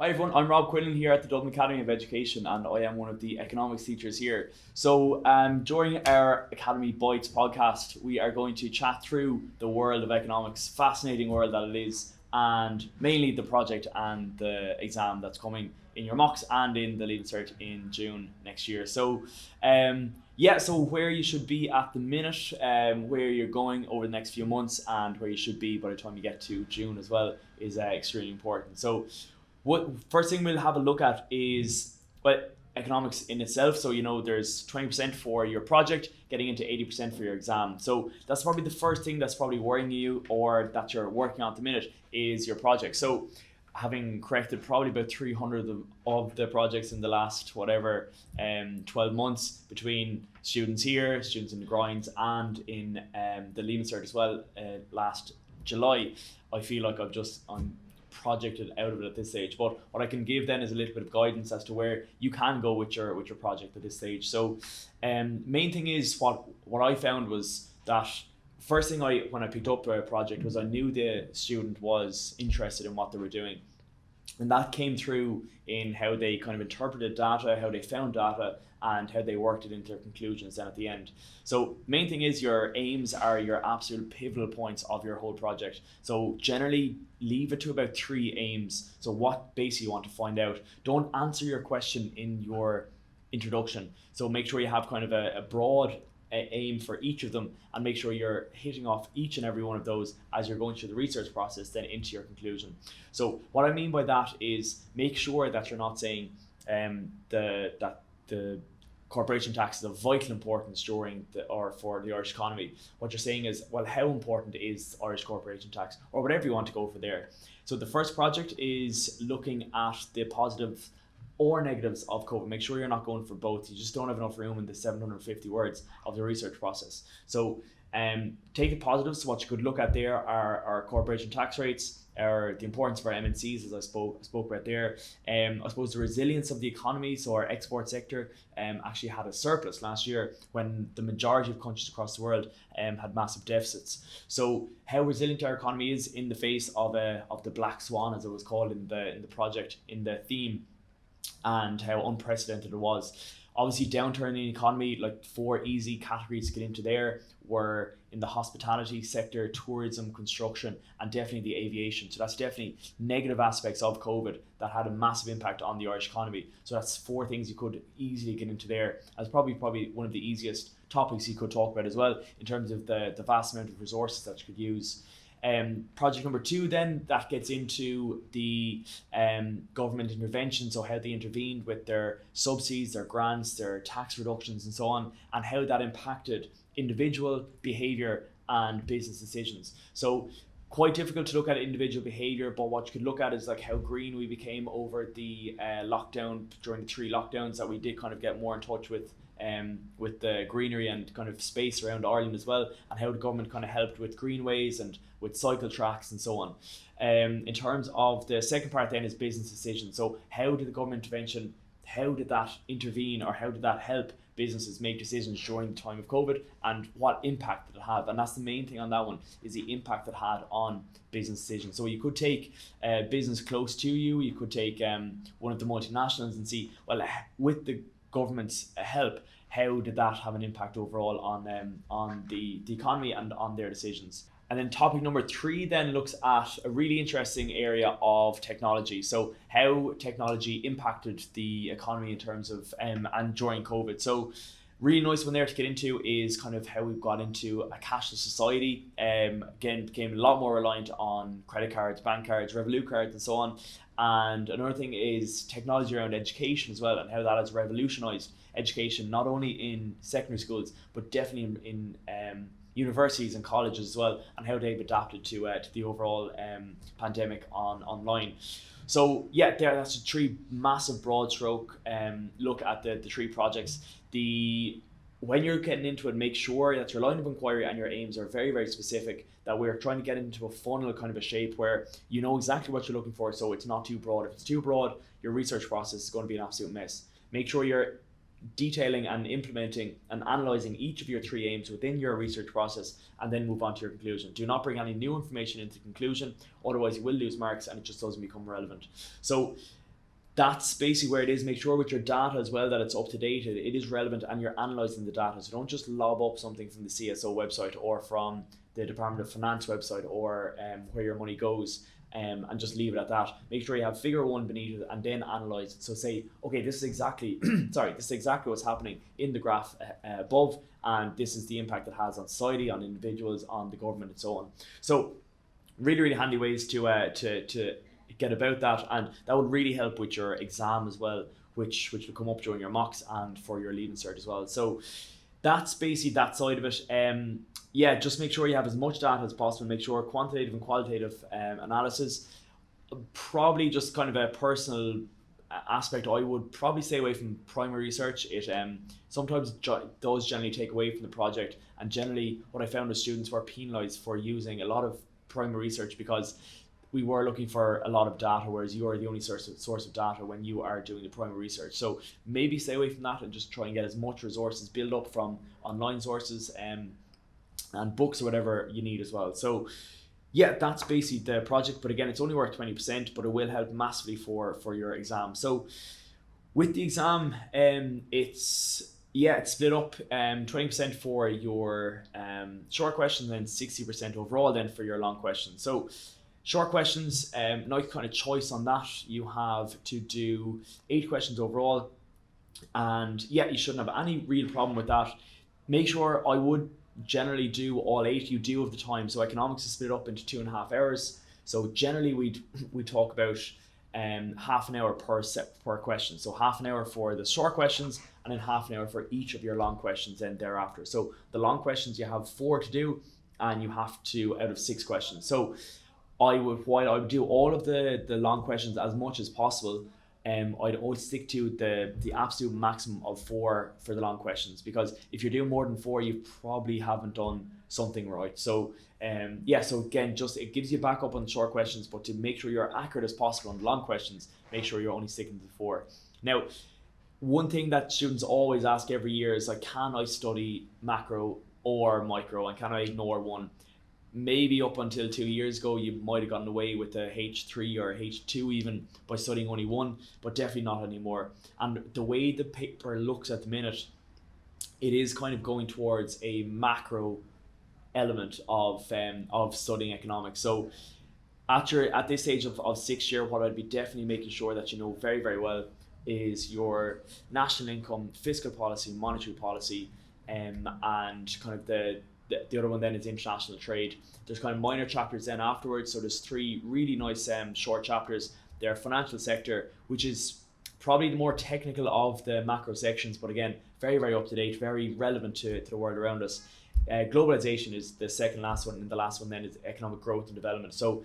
Hi everyone, I'm Rob Quillen here at the Dublin Academy of Education and I am one of the economics teachers here. So during our Academy Bites podcast, we are going to chat through the world of economics, fascinating world that it is, and mainly the project and the exam that's coming in your mocks and in the Leaving Cert in June next year. So where you should be at the minute, where you're going over the next few months and where you should be by the time you get to June as well is extremely important. So what first thing we'll have a look at is economics in itself. So there's 20% for your project, getting into 80% for your exam. So that's probably the first thing that's probably worrying you or that you're working on at the minute is your project. So having corrected probably about 300 of the projects in the last 12 months between students here, students in the grinds, and in the Leaving Cert as well last July, I feel like I'm projected out of it at this stage. But what I can give then is a little bit of guidance as to where you can go with your project at this stage. So main thing is what I found was that first thing when I picked up a project was I knew the student was interested in what they were doing. And that came through in how they kind of interpreted data, how they found data, and how they worked it into their conclusions then at the end. So main thing is your aims are your absolute pivotal points of your whole project. So generally leave it to about 3 aims. So what basically you want to find out. Don't answer your question in your introduction. So make sure you have kind of a broad aim for each of them and make sure you're hitting off each and every one of those as you're going through the research process then into your conclusion. So what I mean by that is make sure that you're not saying that the corporation tax is of vital importance for the Irish economy. What you're saying is, well, how important is Irish corporation tax, or whatever you want to go for there. So the first project is looking at the positives or negatives of COVID. Make sure you're not going for both. You just don't have enough room in the 750 words of the research process. So take the positives. So what you could look at there are corporation tax rates, or the importance for MNCs, as I spoke about there. I suppose the resilience of the economy. So our export sector actually had a surplus last year when the majority of countries across the world had massive deficits. So how resilient our economy is in the face of the black swan, as it was called in the project, in the theme, and how unprecedented it was. Obviously, downturn in the economy, like 4 easy categories to get into there were in the hospitality sector, tourism, construction, and definitely the aviation. So that's definitely negative aspects of COVID that had a massive impact on the Irish economy. So that's 4 things you could easily get into there as probably one of the easiest topics you could talk about as well in terms of the vast amount of resources that you could use. Project number 2 then, that gets into the government intervention, so how they intervened with their subsidies, their grants, their tax reductions and so on, and how that impacted individual behaviour and business decisions. So quite difficult to look at individual behaviour, but what you could look at is like how green we became over the lockdown, during the 3 lockdowns, that we did kind of get more in touch with the greenery and kind of space around Ireland as well, and how the government kind of helped with greenways and with cycle tracks and so on. In terms of the second part then is business decisions. So how did the government intervention, how did that intervene, or how did that help businesses make decisions during the time of COVID, and what impact did it have? And that's the main thing on that one, is the impact it had on business decisions. So you could take a business close to you, you could take one of the multinationals and see, well, with the government's help, how did that have an impact overall on the economy and on their decisions. And then topic number 3 then looks at a really interesting area of technology. So how technology impacted the economy in terms of and during COVID. So really nice one there to get into is kind of how we've got into a cashless society. Again, became a lot more reliant on credit cards, bank cards, Revolut cards and so on. And another thing is technology around education as well, and how that has revolutionized education, not only in secondary schools, but definitely in universities and colleges as well, and how they've adapted to the overall pandemic online. So yeah, that's a 3 massive broad stroke look at the 3 projects. When you're getting into it, make sure that your line of inquiry and your aims are very, very specific, that we're trying to get into a funnel kind of a shape where you know exactly what you're looking for, so it's not too broad. If it's too broad, your research process is going to be an absolute mess. Make sure you're detailing and implementing and analysing each of your 3 aims within your research process, and then move on to your conclusion. Do not bring any new information into the conclusion, otherwise you will lose marks and it just doesn't become relevant. So that's basically where it is. Make sure with your data as well that it's up to date, it is relevant, and you're analysing the data. So don't just lob up something from the CSO website or from the Department of Finance website or where your money goes, and just leave it at that. Make sure you have figure one beneath it and then analyse it. So say, okay, this is exactly this is exactly what's happening in the graph above, and this is the impact it has on society, on individuals, on the government, and so on. So really handy ways to get about that, and that would really help with your exam as well, which will come up during your mocks and for your leaving cert as well. So that's basically that side of it. Just make sure you have as much data as possible. Make sure quantitative and qualitative analysis. Probably just kind of a personal aspect, I would probably stay away from primary research. It sometimes does generally take away from the project, and generally what I found was students were penalised for using a lot of primary research because we were looking for a lot of data, whereas you are the only source of data when you are doing the primary research. So maybe stay away from that and just try and get as much resources built up from online sources and books or whatever you need as well. So yeah, that's basically the project. But again, it's only worth 20%, but it will help massively for your exam. So with the exam, it's split up 20% for your short questions and 60% overall then for your long questions. So short questions, nice kind of choice on that. You have to do 8 questions overall, and you shouldn't have any real problem with that. Make sure, I would generally do all 8. You do have the time. So economics is split up into 2.5 hours. So generally we talk about half an hour per question. So half an hour for the short questions, and then half an hour for each of your long questions then thereafter. So the long questions you have 4 to do, and you have to out of 6 questions. So while I would do all of the long questions as much as possible, I'd always stick to the absolute maximum of 4 for the long questions, because if you're doing more than 4, you probably haven't done something right. So so again, just it gives you back up on the short questions, but to make sure you're accurate as possible on the long questions, make sure you're only sticking to the 4. Now, one thing that students always ask every year is like, can I study macro or micro, and can I ignore one? Maybe up until 2 years ago, you might have gotten away with a H3 or H2 even by studying only one, but definitely not anymore. And the way the paper looks at the minute, it is kind of going towards a macro element of studying economics. So at this stage of 6th year, what I'd be definitely making sure that you know very, very well is your national income, fiscal policy, monetary policy, and kind of the other one then is international trade. There's kind of minor chapters then afterwards. So there's 3 really nice short chapters. They're financial sector, which is probably the more technical of the macro sections, but again, very, very up to date, very relevant to the world around us. Globalization is the second last one, and the last one then is economic growth and development. So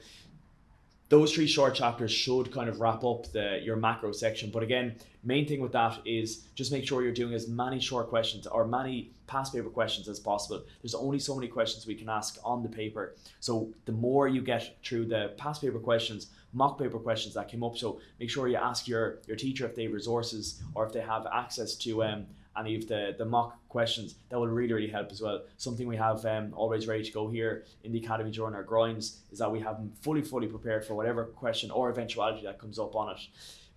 those 3 short chapters should kind of wrap up your macro section. But again, main thing with that is just make sure you're doing as many short questions or many past paper questions as possible. There's only so many questions we can ask on the paper. So the more you get through the past paper questions, mock paper questions that came up, so make sure you ask your teacher if they have resources or if they have access to any of the mock questions. That will really, really help as well. Something we have always ready to go here in the Academy during our grinds is that we have them fully prepared for whatever question or eventuality that comes up on it.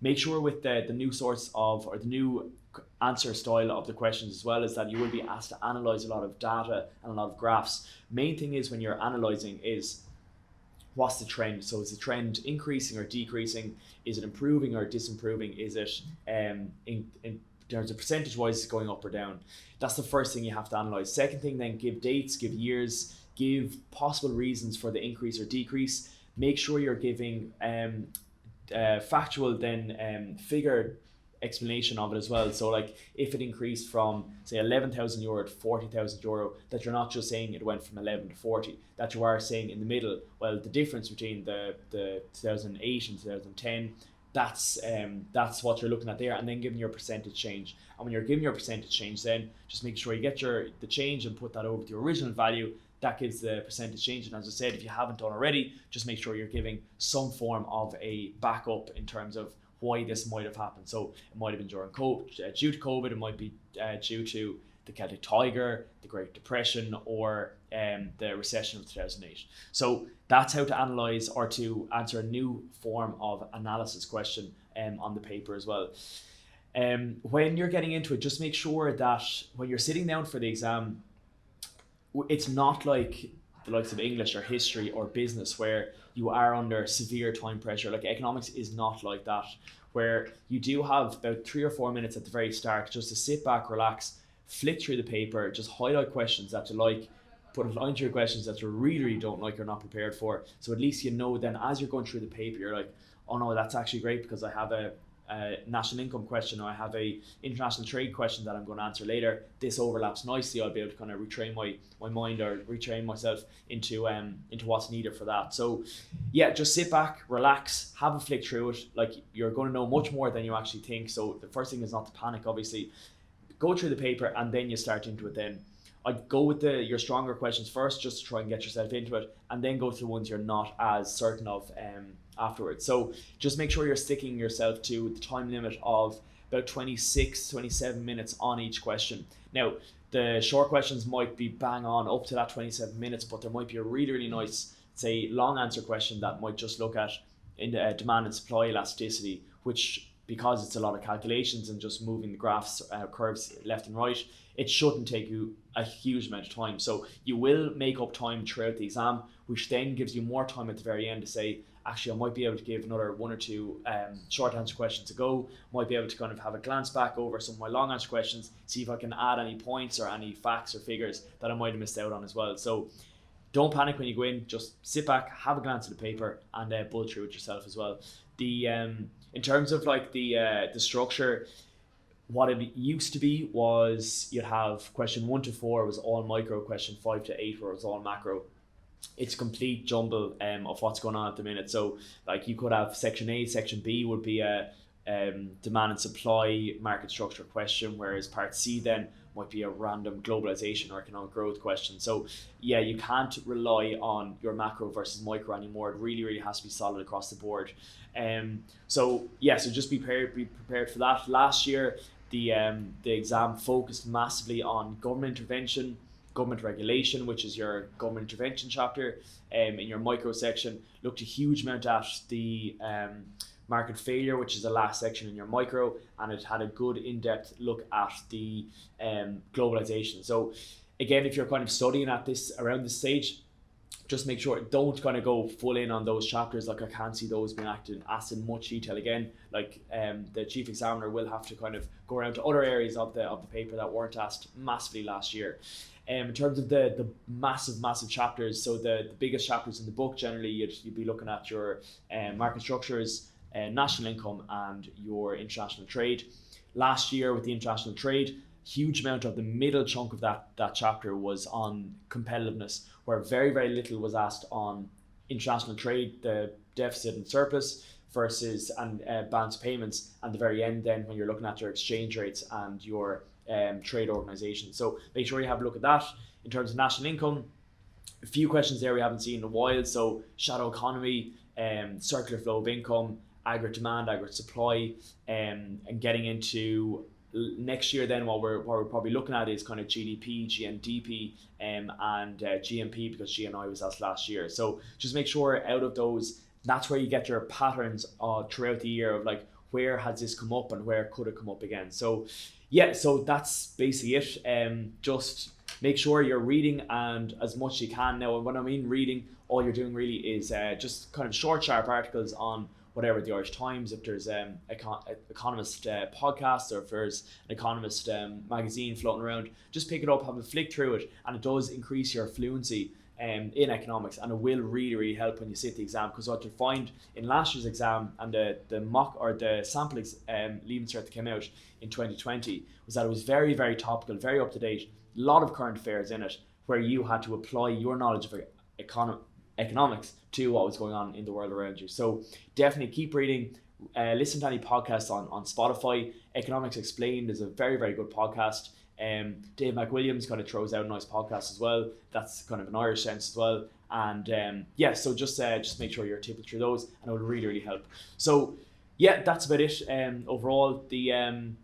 Make sure with the new source of, or the new answer style of the questions as well, is that you will be asked to analyze a lot of data and a lot of graphs. Main thing is when you're analyzing is, what's the trend? So is the trend increasing or decreasing? Is it improving or disimproving? Is it in terms of percentage wise going up or down? That's the first thing you have to analyze. Second thing, then give dates, give years, give possible reasons for the increase or decrease. Make sure you're giving factual then figure explanation of it as well. So like if it increased from say 11,000 euro to 40,000 euro, that you're not just saying it went from 11 to 40, that you are saying in the middle, well, the difference between the 2008 and 2010, that's what you're looking at there, and then giving your percentage change. And when you're giving your percentage change, then just make sure you get the change and put that over to your original value. That gives the percentage change. And as I said, if you haven't done already, just make sure you're giving some form of a backup in terms of why this might have happened. So it might have been due to COVID, it might be due to the Celtic Tiger, the Great Depression, or the recession of 2008. So that's how to analyze or to answer a new form of analysis question on the paper as well. When you're getting into it, just make sure that when you're sitting down for the exam, it's not like the likes of English or history or business where you are under severe time pressure. Like economics is not like that, where you do have about 3 or 4 minutes at the very start just to sit back, relax, flick through the paper, just highlight questions that you like, put a line to your questions that you really don't like or not prepared for. So at least you know then as you're going through the paper, you're like, oh no, that's actually great because I have a national income question, or I have a international trade question that I'm going to answer later. This overlaps nicely. I'll be able to kind of retrain my mind or retrain myself into what's needed for that. So yeah, just sit back, relax, have a flick through it. Like you're going to know much more than you actually think. So the first thing is not to panic, obviously. Go through the paper and then you start into it then. I'd go with your stronger questions first just to try and get yourself into it, and then go through ones you're not as certain of afterwards. So just make sure you're sticking yourself to the time limit of about 26-27 minutes on each question. Now the short questions might be bang on up to that 27 minutes, but there might be a really nice, say, long answer question that might just look at in the demand and supply elasticity, which, because it's a lot of calculations and just moving the graphs curves left and right, it shouldn't take you a huge amount of time. So you will make up time throughout the exam, which then gives you more time at the very end to say, actually, I might be able to give another 1 or 2 short answer questions a go. Might be able to kind of have a glance back over some of my long answer questions, see if I can add any points or any facts or figures that I might have missed out on as well. So don't panic when you go in. Just sit back, have a glance at the paper, and bullet through it yourself as well. The in terms of like the structure, what it used to be was you'd have question 1 to 4 was all micro, question 5 to 8 was all macro. It's a complete jumble of what's going on at the minute. So like you could have section A, section B would be a demand and supply market structure question, whereas part C then might be a random globalization or economic growth question. So yeah, you can't rely on your macro versus micro anymore. It really has to be solid across the board. So yeah, so just be prepared for that. Last year the exam focused massively on government intervention, government regulation, which is your government intervention chapter. In your micro section, looked a huge amount at the market failure, which is the last section in your micro, and it had a good in-depth look at the globalization. So again, if you're kind of studying at this around this stage, just make sure don't kind of go full in on those chapters. Like I can't see those being asked in much detail again. Like the chief examiner will have to kind of go around to other areas of the paper that weren't asked massively last year. In terms of the massive chapters, so the biggest chapters in the book, generally you'd be looking at your market structures, national income, and your international trade. Last year with the international trade, huge amount of the middle chunk of that chapter was on competitiveness, where very little was asked on international trade, the deficit and surplus versus balance payments, and the very end then when you're looking at your exchange rates and your trade organization. So make sure you have a look at that. In terms of national income, a few questions there we haven't seen in a while. So shadow economy, circular flow of income, aggregate demand, aggregate supply, and getting into next year then what we're probably looking at is kind of GDP, GNDP, and GMP, because GNI was asked last year. So just make sure out of those, that's where you get your patterns throughout the year of like, where has this come up and where could it come up again. So yeah, so that's basically it. Just make sure you're reading and as much as you can. Now, when I mean reading, all you're doing really is just kind of short, sharp articles on whatever, the Irish Times, if there's economist podcast, or if there's an economist magazine floating around, just pick it up, have a flick through it, and it does increase your fluency in economics, and it will really help when you sit the exam. Because what you'll find in last year's exam and the mock or the sample leaving cert that came out in 2020 was that it was very topical, very up to date, a lot of current affairs in it, where you had to apply your knowledge of economics to what was going on in the world around you. So definitely keep reading. Listen to any podcasts on Spotify. Economics Explained is a very good podcast. Dave McWilliams kind of throws out a nice podcast as well. That's kind of an Irish sense as well. And yeah, so just make sure you're tipping through those, and it will really help. So yeah, that's about it. Overall, the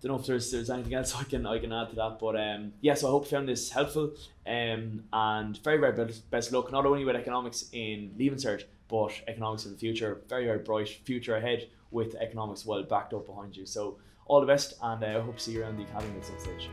don't know if there's anything else I can add to that, but so I hope you found this helpful, and very, very best luck, not only with economics in Leaving Cert, but economics in the future. Very, very bright future ahead with economics well backed up behind you. So all the best, and I hope to see you around the academy at some stage.